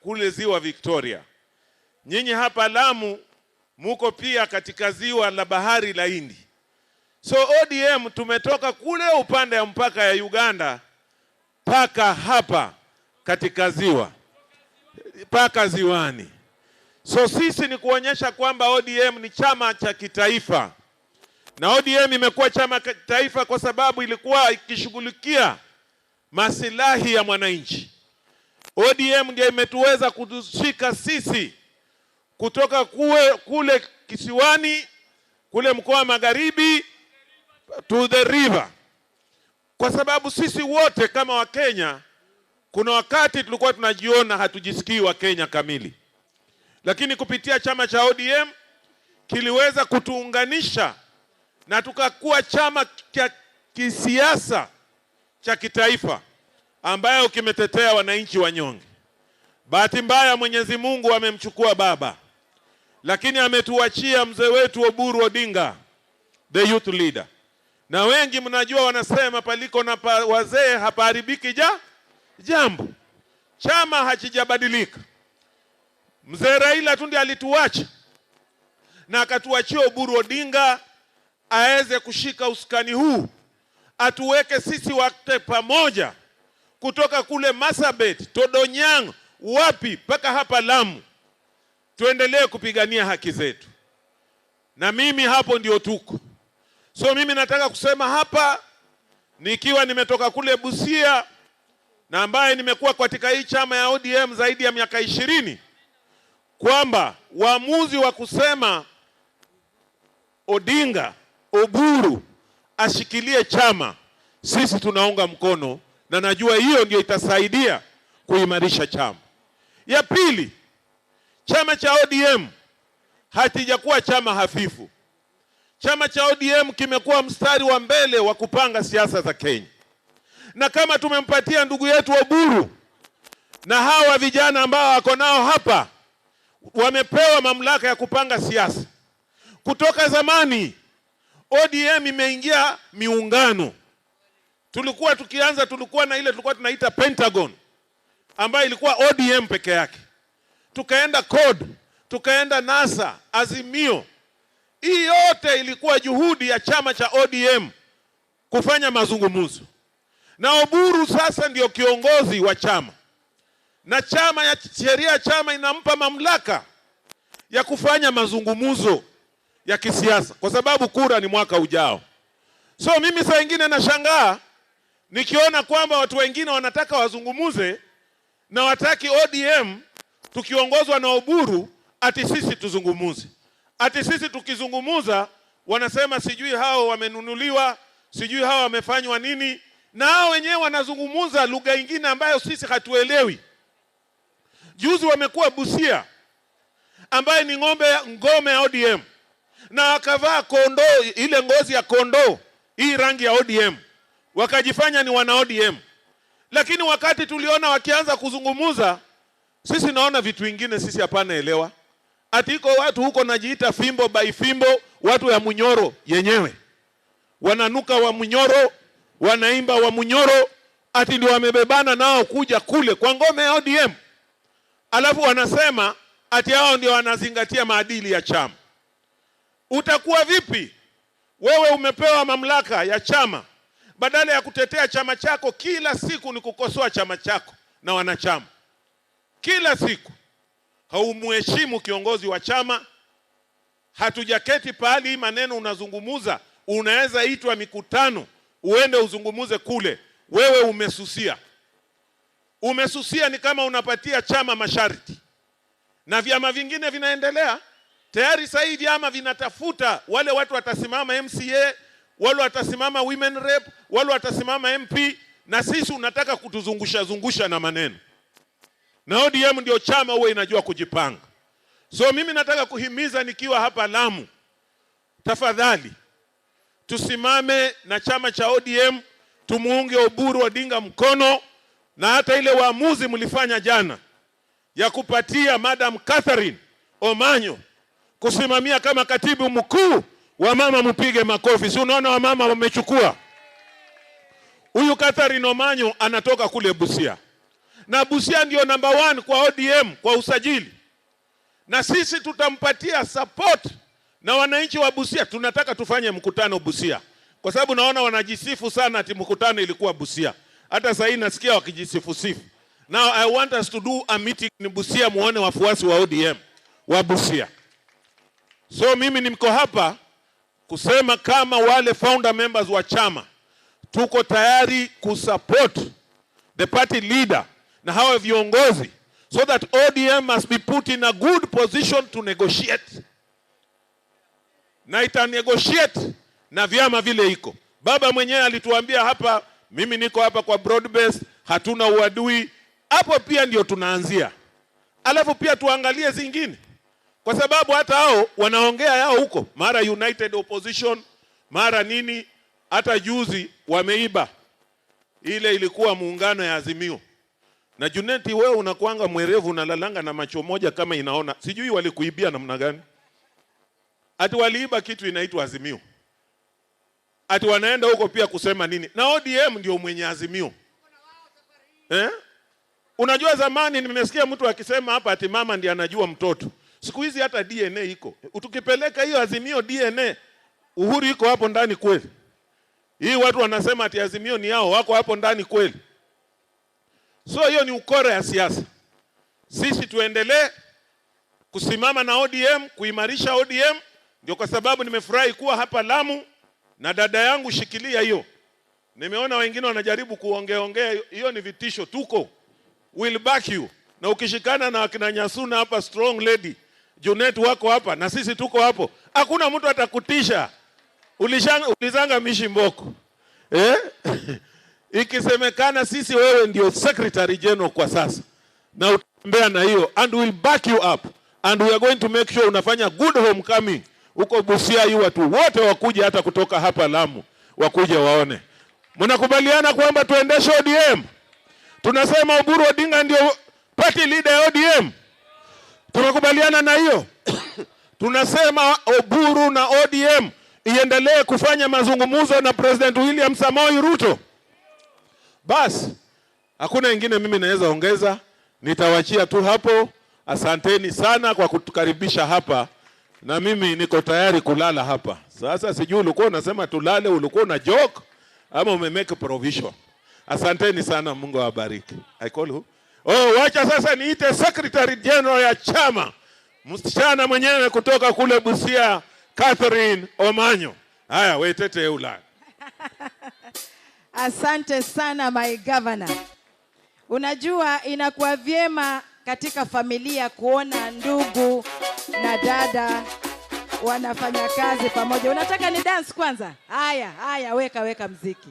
kule ziwa Victoria. Nyinyi hapa Lamu muko pia katika ziwa la bahari la Hindi. So ODM tumetoka kule upande ya mpaka ya Uganda paka hapa katika ziwa, paka ziwani. So sisi ni kuonyesha kwamba ODM ni chama cha kitaifa. Na ODM imekuwa chama cha kitaifa kwa sababu ilikuwa ikishughulikia maslahi ya mwananchi. ODM ndio imetuweza kutushika sisi kutoka kule kisiwani, kule mkoa wa Magharibi to the river. Kwa sababu sisi wote kama Wakenya, kuna wakati tulikuwa tunajiona hatujisikii Wakenya kamili. Lakini kupitia chama cha ODM kiliweza kutuunganisha na tukakuwa chama cha kisiasa cha kitaifa ambayo kimetetea wananchi wanyonge. Bahati mbaya Mwenyezi Mungu amemchukua baba, lakini ametuachia mzee wetu Oburu Odinga, the youth leader. Na wengi mnajua wanasema paliko na wazee hapaharibiki jambo. Chama hakijabadilika. Mzee Raila tu ndiye alituacha na akatuachia Oburu Odinga aweze kushika usukani huu, atuweke sisi wote pamoja kutoka kule Marsabit, Todonyang, wapi paka hapa Lamu, tuendelee kupigania haki zetu. Na mimi hapo ndio tuko. So mimi nataka kusema hapa nikiwa nimetoka kule Busia na ambaye nimekuwa katika hii chama ya ODM zaidi ya miaka 20, kwamba uamuzi wa kusema Odinga, Oburu ashikilie chama, sisi tunaunga mkono, na najua hiyo ndio itasaidia kuimarisha chama. Ya pili, chama cha ODM hatijakuwa chama hafifu. Chama cha ODM kimekuwa mstari wa mbele wa kupanga siasa za Kenya. Na kama tumempatia ndugu yetu Oburu na hawa vijana ambao wako nao hapa, wamepewa mamlaka ya kupanga siasa. Kutoka zamani ODM imeingia miungano. Tulikuwa na ile tulikuwa tunaita Pentagon ambayo ilikuwa ODM peke yake. Tukaenda CORD, tukaenda NASA, Azimio. Hii yote ilikuwa juhudi ya chama cha ODM kufanya mazungumzo. Na Oburu sasa ndio kiongozi wa chama. Na chama ya sheria chama inampa mamlaka ya kufanya mazungumzo ya kisiasa kwa sababu kura ni mwaka ujao. So mimi saa nyingine nashangaa nikiona kwamba watu wengine wanataka wazungumuze na wataki ODM tukiongozwa na Oburu ati sisi tuzungumuze. Ati sisi tukizungumuza wanasema sijui hao wamenunuliwa, sijui hao wamefanywa nini, na hao wenyewe wanazungumuza lugha nyingine ambayo sisi hatuelewi. Juzi wamekuwa Busia ambaye ni ngome ya ODM na wakavaa kondoo, ile ngozi ya kondoo, hii rangi ya ODM, wakajifanya ni wana ODM. Lakini wakati tuliona wakianza kuzungumuza, sisi naona vitu vingine sisi hapana elewa. Ati iko watu huko najiita fimbo by fimbo, watu ya Munyoro yenyewe. Wananuka wa Munyoro, wanaimba wa Munyoro, ati ndio wamebebana nao kuja kule kwa ngome ya ODM. Alafu wanasema ati hao ndio wanazingatia maadili ya chama. Utakuwa vipi? Wewe umepewa mamlaka ya chama, badala ya kutetea chama chako kila siku ni kukosoa chama chako na wanachama. Kila siku haumuheshimu kiongozi wa chama. Hatujaketi pahali maneno unazungumuza, unaweza itwa mikutano uende uzungumuze kule. Wewe umesusia. Umesusia ni kama unapatia chama masharti. Na vyama vingine vinaendelea. Tayari sasa hivi vyama vinatafuta wale watu watasimama MCA, wale watasimama women rep, wale watasimama MP, na sisi unataka kutuzungusha na maneno. Na ODM ndio chama huwa inajua kujipanga. So mimi nataka kuhimiza nikiwa hapa Lamu, tafadhali tusimame na chama cha ODM, tumuunge Oburu Odinga mkono, na hata ile uamuzi mlifanya jana ya kupatia Madam Catherine Omanyo kusimamia kama katibu mkuu, wa mama mpige makofi. Si unaona wa mama wamechukua. Huyu Catherine Omanyo anatoka kule Busia. na Busia ndio number 1 kwa ODM kwa usajili, na sisi tutampatia support. Na wananchi wa Busia tunataka tufanye mkutano Busia, kwa sababu naona wanajisifu sana ati mkutano ilikuwa Busia. Hata sasa hivi nasikia wakijisifu sifu. Now I want us to do a meeting in Busia, muone wafuasi wa ODM wa Busia. So mimi nimko hapa kusema kama wale founder members wa chama tuko tayari kusupport the party leader na hawa viongozi, so that ODM must be put in a good position to negotiate. Na ita negotiate na vyama vile iko. Baba mwenyewe alituambia hapa, mimi niko hapa kwa broad based, hatuna uadui. Hapo pia ndio tunaanzia. Alafu pia tuangalie zingine. Kwa sababu hata hao wanaongea yao huko, mara United Opposition, mara nini, hata juzi wameiba. Ile ilikuwa muungano ya Azimio. Na Juneti, wewe unakuanga mwerevu, unalalanga na macho moja kama inaona. Sijui walikuibia namna gani. Ati waliiba kitu inaitwa Azimio. Ati wanaenda huko pia kusema nini? Na ODM ndio mwenye Azimio. Unajua zamani nimesikia mtu akisema hapa ati mama ndiye anajua mtoto. Siku hizi hata DNA iko. Utukipeleka hiyo Azimio DNA, Uhuru iko hapo ndani kweli? Hii watu wanasema ati Azimio ni yao, wako hapo ndani kweli? So hiyo ni ukora ya siasa. Sisi tuendelee kusimama na ODM, kuimarisha ODM. Ndio kwa sababu nimefurahi kuwa hapa Lamu na dada yangu Shikilia hiyo. Nimeona wengine wanajaribu kuongea, hiyo ni vitisho. Tuko, we'll back you. Na ukishikana na wakina Nyasuna hapa, strong lady Junet wako hapa, na sisi tuko hapo, hakuna mtu atakutisha. Ulizanga Mishi Mboko ikisemekana sisi wewe ndio secretary general kwa sasa, na utembea na hiyo, and we'll back you up, and we are going to make sure unafanya good homecoming huko Busia. Hiyo watu wote wakuja, hata kutoka hapa Lamu wakuja waone. Mnakubaliana kwamba tuendeshe ODM? Tunasema Oburu Odinga ndio party leader ya ODM. Tumekubaliana na hiyo. Tunasema Oburu na ODM iendelee kufanya mazungumzo na President William Samoei Ruto. Bas, hakuna ingine mimi naweza ongeza, nitawachia tu hapo. Asanteni sana kwa kutukaribisha hapa, na mimi niko tayari kulala hapa. Sasa sijui ulikuwa unasema tulale, ulikuwa na joke ama umemake provision. Asanteni sana, Mungu awabariki. I call who? Wacha sasa niite Secretary General ya chama, msichana mwenyewe kutoka kule Busia, Catherine Omanyo. Haya, wetete ula. Asante sana my governor. Unajua inakuwa vyema katika familia kuona ndugu na dada wanafanya kazi pamoja. Unataka ni dance kwanza? Haya, weka mziki.